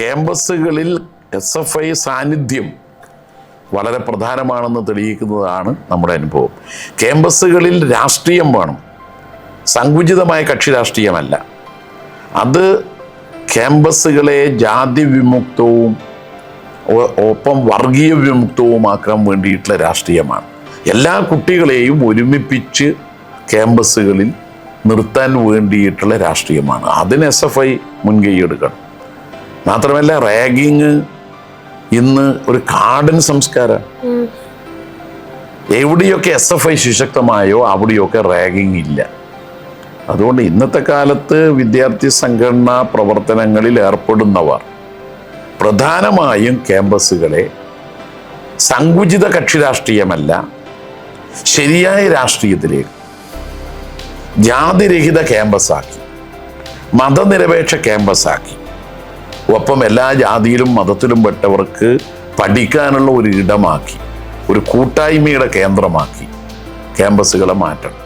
ക്യാമ്പസുകളിൽ SFI സാന്നിധ്യം വളരെ പ്രധാനമാണെന്ന് തെളിയിക്കുന്നതാണ് നമ്മുടെ അനുഭവം. ക്യാമ്പസുകളിൽ രാഷ്ട്രീയം വേണം, സങ്കുചിതമായ കക്ഷി രാഷ്ട്രീയമല്ല. അത് ക്യാമ്പസുകളെ ജാതി വിമുക്തവും ഒപ്പം വർഗീയ വിമുക്തവുമാക്കാൻ വേണ്ടിയിട്ടുള്ള രാഷ്ട്രീയമാണ്. എല്ലാ കുട്ടികളെയും ഒരുമിപ്പിച്ച് ക്യാമ്പസുകളിൽ നിർത്താൻ വേണ്ടിയിട്ടുള്ള രാഷ്ട്രീയമാണ്. അതിന് SFI മുൻകൈയെടുക്കണം. മാത്രമല്ല, റാഗിങ് ഇന്ന് ഒരു കാടൻ സംസ്കാരം. എവിടെയൊക്കെ SFI സുശക്തമായോ അവിടെയൊക്കെ റാഗിങ് ഇല്ല. അതുകൊണ്ട് ഇന്നത്തെ കാലത്ത് വിദ്യാർത്ഥി സംഘടനാ പ്രവർത്തനങ്ങളിൽ ഏർപ്പെടുന്നവർ പ്രധാനമായും ക്യാമ്പസുകളെ സങ്കുചിത കക്ഷി രാഷ്ട്രീയമല്ല, ശരിയായ രാഷ്ട്രീയത്തിലേക്ക്, ജാതിരഹിത ക്യാമ്പസാക്കി, മതനിരപേക്ഷ ക്യാമ്പസാക്കി, ഒപ്പം എല്ലാ ജാതിയിലും മതത്തിലും പെട്ടവർക്ക് പഠിക്കാനുള്ള ഒരു ഇടമാക്കി, ഒരു കൂട്ടായ്മയുടെ കേന്ദ്രമാക്കി ക്യാമ്പസുകളെ മാറ്റണം.